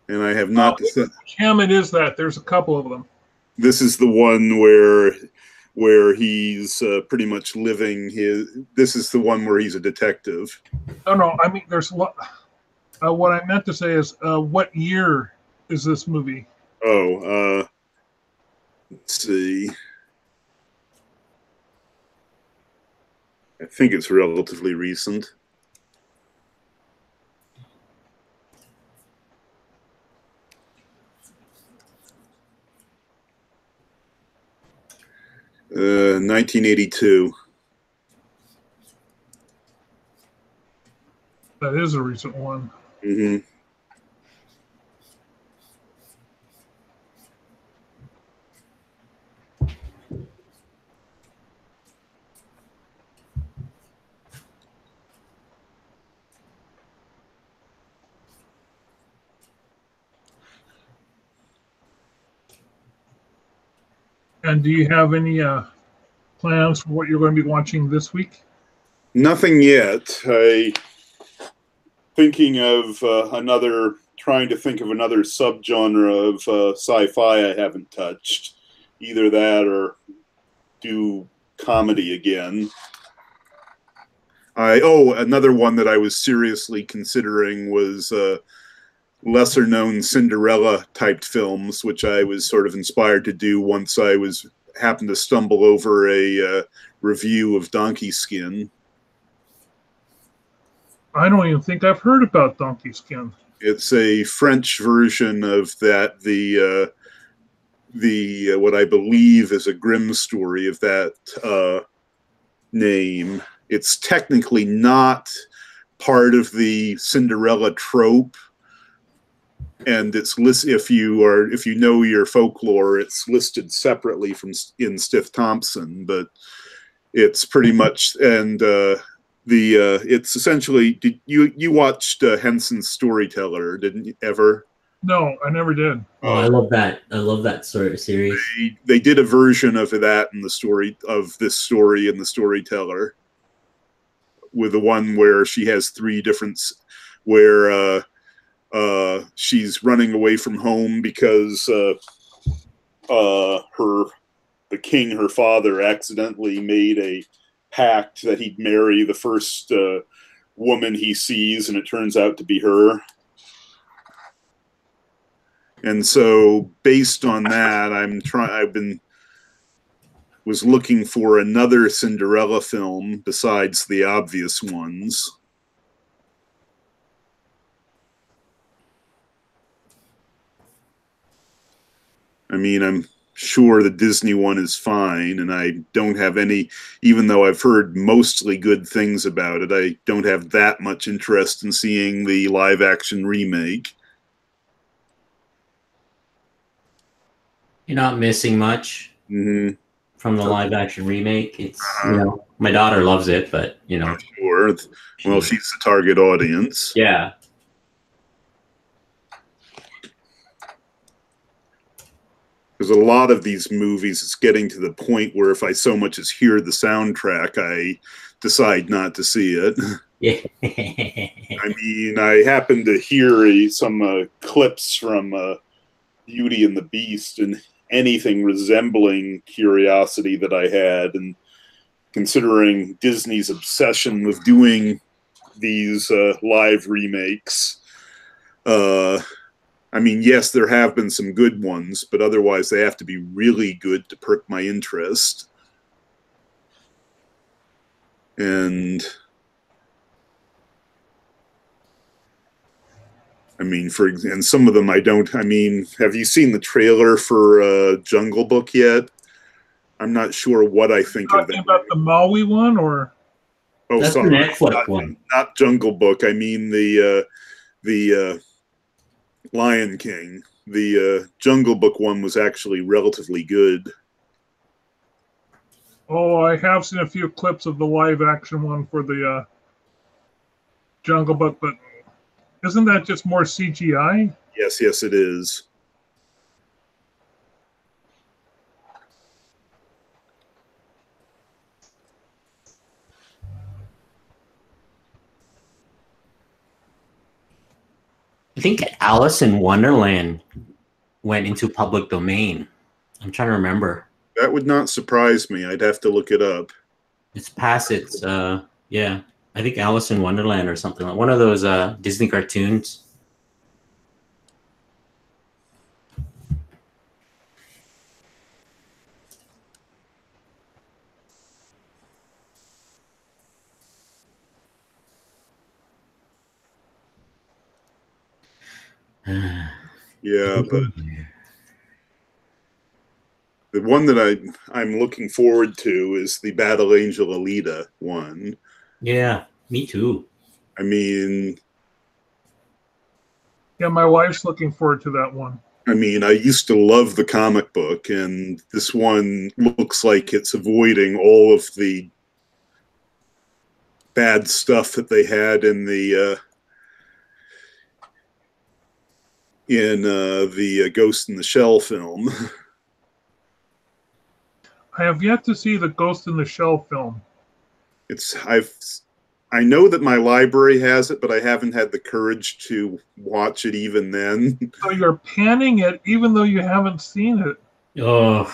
And I have not decided. Which Hammett is that? There's a couple of them. This is the one where he's pretty much living his. This is the one where he's a detective. Oh no, I mean there's what I meant to say is what year is this movie? Oh, let's see. I think it's relatively recent. Uh, 1982. That is a recent one. Mm-hmm. And do you have any plans for what you're going to be watching this week? Nothing yet. thinking of trying to think of another subgenre of sci-fi I haven't touched. Either that or do comedy again. Another one that I was seriously considering was lesser known Cinderella typed films, which I was sort of inspired to do once I happened to stumble over a review of Donkey Skin. I don't even think I've heard about Donkey Skin. It's a French version of that, the what I believe is a Grimm story of that name. It's technically not part of the Cinderella trope, and it's if you know your folklore, it's listed separately in Stiff Thompson, but it's pretty much it's essentially. Did you watched Henson's Storyteller? Didn't you ever? No, I never did. Oh, I love that. I love that sort of series. They did a version of that in the story of this story in the Storyteller, with the one where she has three different, where she's running away from home because the king, her father, accidentally made a pact that he'd marry the first woman he sees, and it turns out to be her. And so, based on that, was looking for another Cinderella film besides the obvious ones. I mean, I'm sure the Disney one is fine, and I don't have any, even though I've heard mostly good things about it, I don't have that much interest in seeing the live-action remake. You're not missing much from the live-action remake. It's my daughter loves it, but Sure. Well, she's the target audience. Yeah. Because a lot of these movies, it's getting to the point where if I so much as hear the soundtrack, I decide not to see it. Yeah. I mean, I happened to hear some clips from Beauty and the Beast, and anything resembling Curiosity that I had, and considering Disney's obsession with doing these live remakes, I mean, yes, there have been some good ones, but otherwise they have to be really good to perk my interest. And I mean, and some of them I don't. I mean, have you seen the trailer for Jungle Book yet? I'm not sure what I think of that. Talking about the Maui one, or? Oh, that's sorry, the Netflix one. Not Jungle Book. I mean the Lion King. The Jungle Book one was actually relatively good. Oh, I have seen a few clips of the live-action one for the Jungle Book, but isn't that just more CGI? Yes, it is. I think Alice in Wonderland went into public domain. I'm trying to remember. That would not surprise me. I'd have to look it up. It's past its, yeah. I think Alice in Wonderland or something, like one of those Disney cartoons. Yeah, but the one that I'm looking forward to is the Battle Angel Alita one. Yeah, me too. I mean, yeah, my wife's looking forward to that one. I mean, I used to love the comic book, and this one looks like it's avoiding all of the bad stuff that they had in the Ghost in the Shell film. I have yet to see the Ghost in the Shell film. I know that my library has it, but I haven't had the courage to watch it even then. So you're panning it even though you haven't seen it. Oh,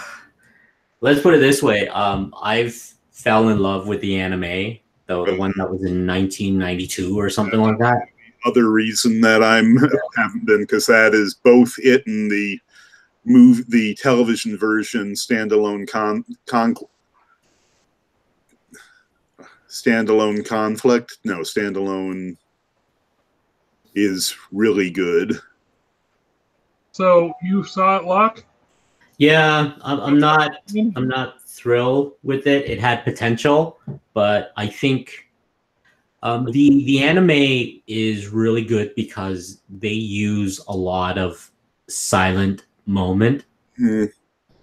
let's put it this way. I've fell in love with the anime, the one that was in 1992 or something like that. Other reason that haven't been, because that is both it and the television version standalone standalone is really good. So you saw it, Locke? Yeah, I'm not thrilled with it. It had potential, but I think the anime is really good because they use a lot of silent moment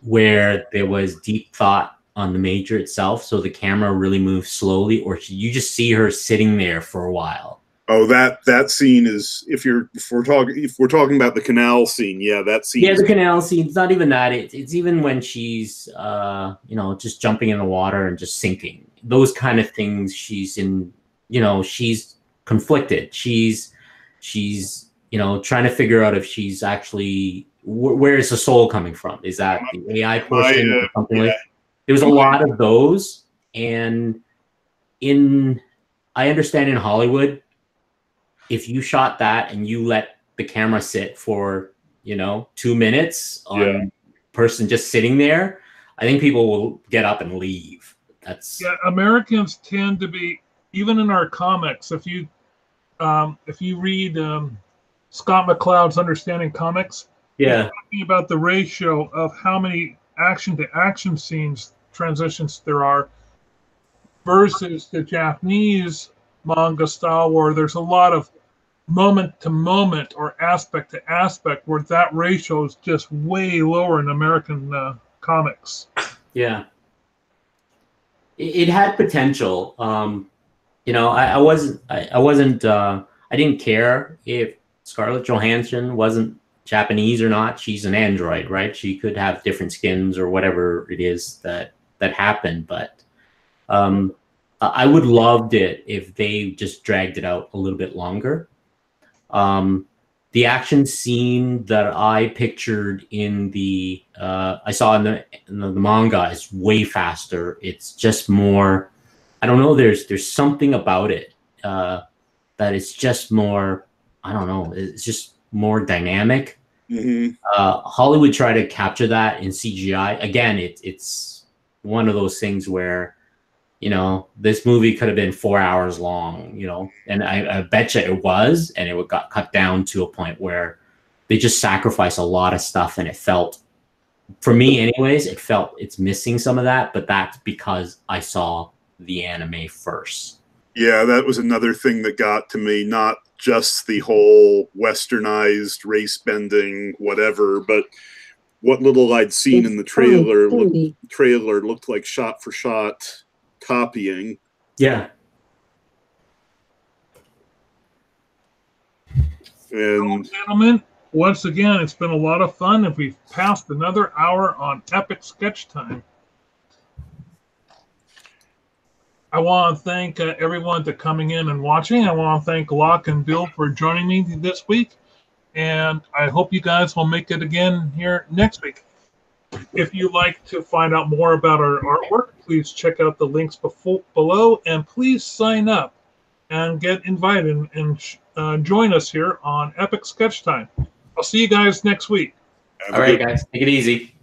where there was deep thought on the major itself, so the camera really moves slowly, or you just see her sitting there for a while. Oh, that scene is, if we're talking about the canal scene, yeah, that scene. Yeah, the canal scene. It's not even that. It's even when she's just jumping in the water and just sinking. Those kind of things. She's in, she's conflicted. She's trying to figure out if she's actually where is the soul coming from? Is that the AI portion or something like? There was a lot of those, and I understand in Hollywood, if you shot that and you let the camera sit for 2 minutes on person just sitting there, I think people will get up and leave. Americans tend to be, even in our comics. If you read Scott McCloud's Understanding Comics, he's talking about the ratio of how many action to action scenes transitions there are versus the Japanese manga style where there's a lot of moment to moment or aspect to aspect where that ratio is just way lower in American comics. Yeah. It had potential. I didn't care if Scarlett Johansson wasn't Japanese or not. She's an android, right? She could have different skins or whatever it is that happened, but I would loved it if they just dragged it out a little bit longer. The action scene that I pictured in I saw in the manga is way faster. It's just more, I don't know, there's something about it that it's just more, I don't know, it's just more dynamic. Hollywood tried to capture that in CGI. Again, it's one of those things where this movie could have been 4 hours long, and I bet you it was, and it got cut down to a point where they just sacrificed a lot of stuff, and it felt, for me anyways, it's missing some of that, but that's because I saw the anime first. Yeah, that was another thing that got to me, not just the whole westernized race bending whatever, but what little I'd seen in the trailer looked like shot for shot copying. Yeah. And gentlemen, once again, it's been a lot of fun, and we've passed another hour on Epic Sketch Time. I want to thank everyone for coming in and watching. I want to thank Locke and Bill for joining me this week, and I hope you guys will make it again here next week. If you'd like to find out more about our artwork, please check out the links below, and please sign up and get invited and join us here on Epic Sketch Time. I'll see you guys next week. All right, guys. Take it easy.